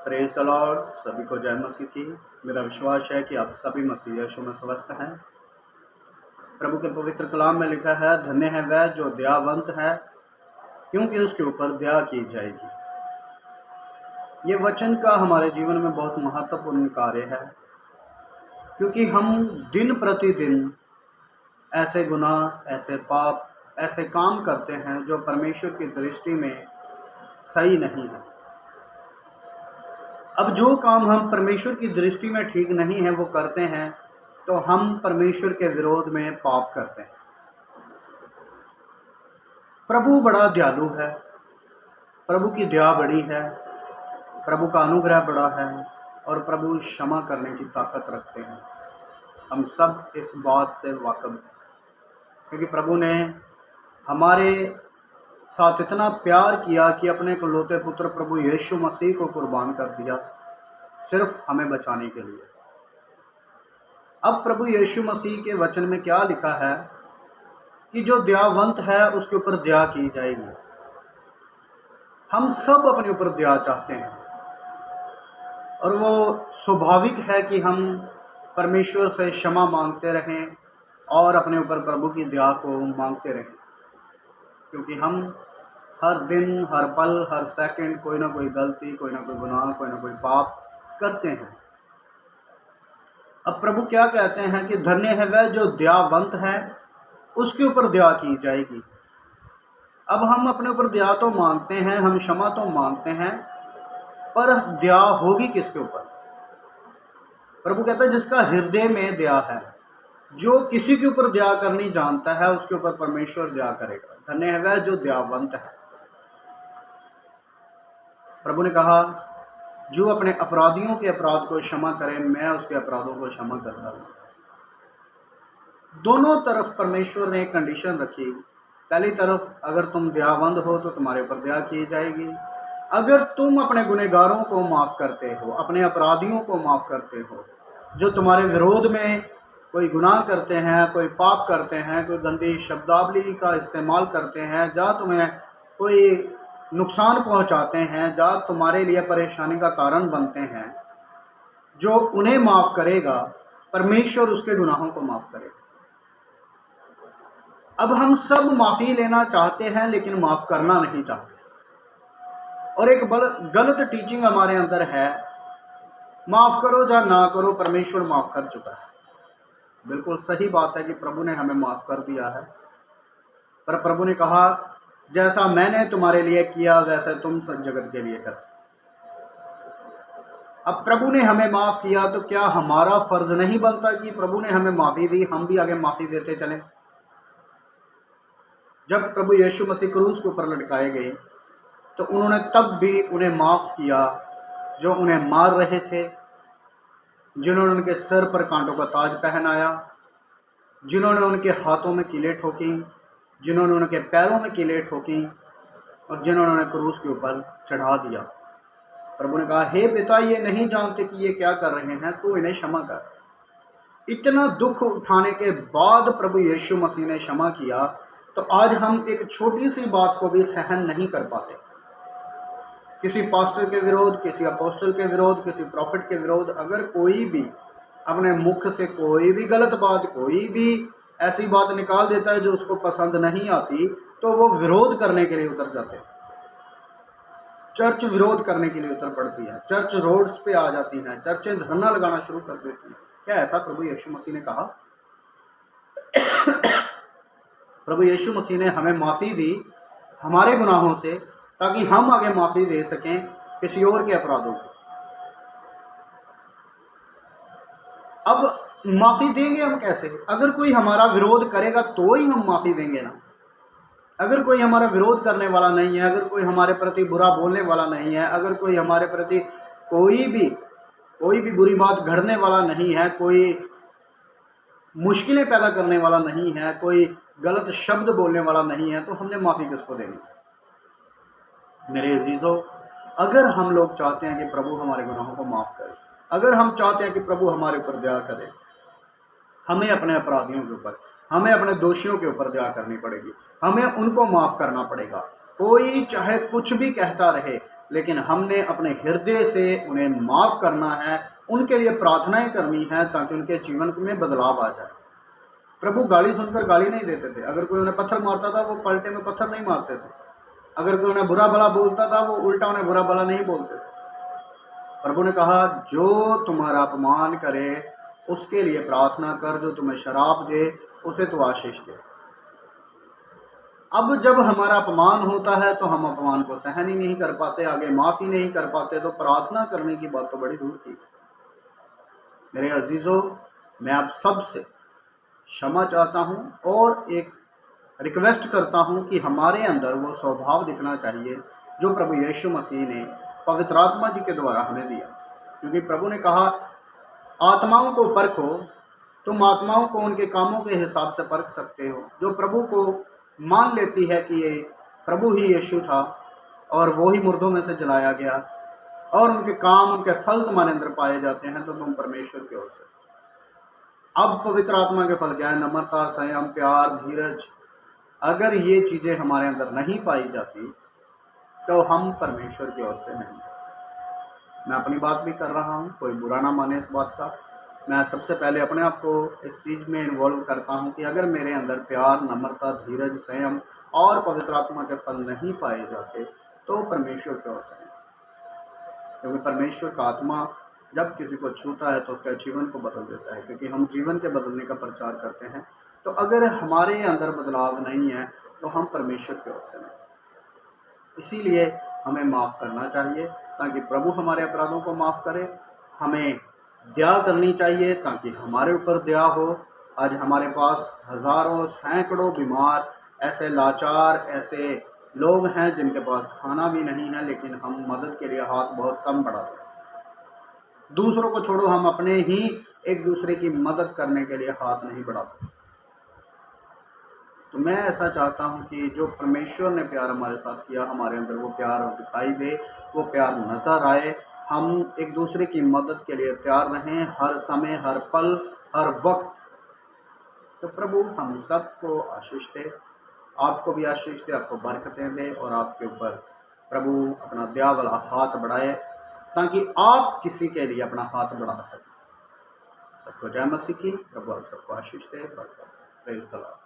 Praise the Lord. सभी को जय मसीह की। मेरा विश्वास है कि आप सभी मसीह यीशु में स्वस्थ हैं। प्रभु के पवित्र कलाम में लिखा है, धन्य है वह जो दयावंत है, क्योंकि उसके ऊपर दया की जाएगी। ये वचन का हमारे जीवन में बहुत महत्वपूर्ण कार्य है, क्योंकि हम दिन प्रतिदिन ऐसे गुनाह, ऐसे पाप, ऐसे काम करते हैं जो परमेश्वर की दृष्टि में सही नहीं है। अब जो काम हम परमेश्वर की दृष्टि में ठीक नहीं है वो करते हैं, तो हम परमेश्वर के विरोध में पाप करते हैं। प्रभु बड़ा दयालु है, प्रभु की दया बड़ी है, प्रभु का अनुग्रह बड़ा है और प्रभु क्षमा करने की ताकत रखते हैं। हम सब इस बात से वाकिफ हैं, क्योंकि प्रभु ने हमारे साथ इतना प्यार किया कि अपने इकलौते पुत्र प्रभु यीशु मसीह को कुर्बान कर दिया, सिर्फ हमें बचाने के लिए। अब प्रभु यीशु मसीह के वचन में क्या लिखा है कि जो दयावंत है उसके ऊपर दया की जाएगी। हम सब अपने ऊपर दया चाहते हैं और वो स्वाभाविक है कि हम परमेश्वर से क्षमा मांगते रहें और अपने ऊपर प्रभु की दया को मांगते रहें, क्योंकि हम हर दिन, हर पल, हर सेकंड कोई ना कोई गलती, कोई ना कोई गुनाह, कोई ना कोई पाप करते हैं। अब प्रभु क्या कहते हैं कि धन्य है वह जो दयावंत है, उसके ऊपर दया की जाएगी। अब हम अपने ऊपर दया तो मांगते हैं, हम क्षमा तो मांगते हैं, पर दया होगी किसके ऊपर? प्रभु कहता है जिसका हृदय में दया है, जो किसी के ऊपर दया करनी जानता है, उसके ऊपर परमेश्वर दया करेगा। धन्य है वह जो दयावंत है। प्रभु ने कहा, जो अपने अपराधियों के अपराध को क्षमा करे, मैं उसके अपराधों को क्षमा करता हूँ। दोनों तरफ परमेश्वर ने एक कंडीशन रखी। पहली तरफ, अगर तुम दयावंत हो तो तुम्हारे ऊपर दया की जाएगी। अगर तुम अपने गुनहगारों को माफ़ करते हो, अपने अपराधियों को माफ़ करते हो, जो तुम्हारे विरोध में कोई गुनाह करते हैं, कोई पाप करते हैं, कोई गंदी शब्दावली का इस्तेमाल करते हैं, जहाँ तुम्हें कोई नुकसान पहुंचाते हैं, जहाँ तुम्हारे लिए परेशानी का कारण बनते हैं, जो उन्हें माफ़ करेगा, परमेश्वर उसके गुनाहों को माफ़ करेगा। अब हम सब माफ़ी लेना चाहते हैं, लेकिन माफ़ करना नहीं चाहते। और एक गलत टीचिंग हमारे अंदर है, माफ़ करो या ना करो, परमेश्वर माफ़ कर चुका है। बिल्कुल सही बात है कि प्रभु ने हमें माफ़ कर दिया है, पर प्रभु ने कहा, जैसा मैंने तुम्हारे लिए किया वैसे तुम सब जगत के लिए कर। अब प्रभु ने हमें माफ़ किया, तो क्या हमारा फ़र्ज़ नहीं बनता कि प्रभु ने हमें माफ़ी दी, हम भी आगे माफ़ी देते चलें? जब प्रभु यीशु मसीह क्रूस के ऊपर लटकाए गए, तो उन्होंने तब भी उन्हें माफ़ किया जो उन्हें मार रहे थे, जिन्होंने उनके सर पर कांटों का ताज पहनाया, जिन्होंने उनके हाथों में कीलें ठोकी, जिन्होंने उनके पैरों में कीलें ठोकी और जिन्होंने उन्हें क्रूस के ऊपर चढ़ा दिया। प्रभु ने कहा, हे पिता, ये नहीं जानते कि ये क्या कर रहे हैं, तू इन्हें क्षमा कर। इतना दुख उठाने के बाद प्रभु यीशु मसीह ने क्षमा किया, तो आज हम एक छोटी सी बात को भी सहन नहीं कर पाते। किसी पास्टर के विरोध, किसी अपोस्टल के विरोध, किसी प्रॉफिट के विरोध, अगर कोई भी अपने मुख से कोई भी गलत बात, कोई भी ऐसी बात निकाल देता है जो उसको पसंद नहीं आती, तो वो विरोध करने के लिए उतर जाते हैं। चर्च विरोध करने के लिए उतर पड़ती है, चर्च रोड्स पे आ जाती हैं, चर्चें धरना लगाना शुरू कर देती हैं। क्या ऐसा प्रभु यीशु मसीह ने कहा? प्रभु यीशु मसीह ने हमें माफ़ी दी हमारे गुनाहों से, ताकि हम आगे माफ़ी दे सकें किसी और के अपराधों को। अब माफ़ी देंगे हम कैसे? अगर कोई हमारा विरोध करेगा तो ही हम माफ़ी देंगे ना। अगर कोई हमारा विरोध करने वाला नहीं है, अगर कोई हमारे प्रति बुरा बोलने वाला नहीं है, अगर कोई हमारे प्रति कोई भी बुरी बात घड़ने वाला नहीं है, कोई मुश्किलें पैदा करने वाला नहीं है, कोई गलत शब्द बोलने वाला नहीं है, तो हमने माफ़ी किसको देनी? मेरे अजीज़ों, अगर हम लोग चाहते हैं कि प्रभु हमारे गुनाहों को माफ़ करे, अगर हम चाहते हैं कि प्रभु हमारे ऊपर दया करे, हमें अपने अपराधियों के ऊपर, हमें अपने दोषियों के ऊपर दया करनी पड़ेगी, हमें उनको माफ़ करना पड़ेगा। कोई चाहे कुछ भी कहता रहे, लेकिन हमने अपने हृदय से उन्हें माफ़ करना है, उनके लिए प्रार्थनाएं करनी है ताकि उनके जीवन में बदलाव आ जाए। प्रभु गाली सुनकर गाली नहीं देते थे। अगर कोई उन्हें पत्थर मारता था वो पलटे में पत्थर नहीं मारते थे। अगर कोई उन्हें बुरा भला बोलता था वो उल्टा उन्हें बुरा भला नहीं बोलते थे। प्रभु ने कहा, जो तुम्हारा अपमान करे उसके लिए प्रार्थना कर, जो तुम्हें शराप दे उसे तो आशीष दे। अब जब हमारा अपमान होता है तो हम अपमान को सहन ही नहीं कर पाते, आगे माफ़ी नहीं कर पाते, तो प्रार्थना करने की बात तो बड़ी दूर की। मेरे अजीज़ों, मैं आप सब से क्षमा चाहता हूँ और एक रिक्वेस्ट करता हूँ कि हमारे अंदर वो स्वभाव दिखना चाहिए जो प्रभु यीशु मसीह ने पवित्र आत्मा जी के द्वारा हमें दिया। क्योंकि प्रभु ने कहा, आत्माओं को परखो, तुम आत्माओं को उनके कामों के हिसाब से परख सकते हो। जो प्रभु को मान लेती है कि ये प्रभु ही यीशु था और वो ही मुर्दों में से जलाया गया और उनके काम, उनके फल तुम्हारे अंदर पाए जाते हैं, तो तुम परमेश्वर की ओर से। अब पवित्र आत्मा के फल क्या है? नम्रता, संयम, प्यार, धीरज। अगर ये चीज़ें हमारे अंदर नहीं पाई जाती तो हम परमेश्वर की ओर से नहीं। मैं अपनी बात भी कर रहा हूँ, कोई बुरा ना माने इस बात का। मैं सबसे पहले अपने आप को इस चीज़ में इन्वॉल्व करता हूँ कि अगर मेरे अंदर प्यार, नम्रता, धीरज, संयम और पवित्र आत्मा के फल नहीं पाए जाते तो परमेश्वर की ओर से नहीं। क्योंकि परमेश्वर का आत्मा जब किसी को छूता है तो उसका जीवन को बदल देता है, क्योंकि हम जीवन के बदलने का प्रचार करते हैं। तो अगर हमारे अंदर बदलाव नहीं है तो हम परमेश्वर की ओर से नहीं। इसीलिए हमें माफ़ करना चाहिए ताकि प्रभु हमारे अपराधों को माफ़ करे। हमें दया करनी चाहिए ताकि हमारे ऊपर दया हो। आज हमारे पास हज़ारों, सैकड़ों बीमार, ऐसे लाचार, ऐसे लोग हैं जिनके पास खाना भी नहीं है, लेकिन हम मदद के लिए हाथ बहुत कम बढ़ाते हैं। दूसरों को छोड़ो, हम अपने ही एक दूसरे की मदद करने के लिए हाथ नहीं बढ़ाते। तो मैं ऐसा चाहता हूँ कि जो परमेश्वर ने प्यार हमारे साथ किया, हमारे अंदर वो प्यार दिखाई दे, वो प्यार नज़र आए। हम एक दूसरे की मदद के लिए तैयार रहें, हर समय, हर पल, हर वक्त। तो प्रभु हम सबको आशीष दे, आपको भी आशीष दे, आपको बरकतें दे और आपके ऊपर प्रभु अपना दया वाला हाथ बढ़ाए ताकि आप किसी के लिए अपना हाथ बढ़ा सकें। सबको जय मसीह की। प्रभु आप सबको आशीष दे, बरकत। Praise the Lord.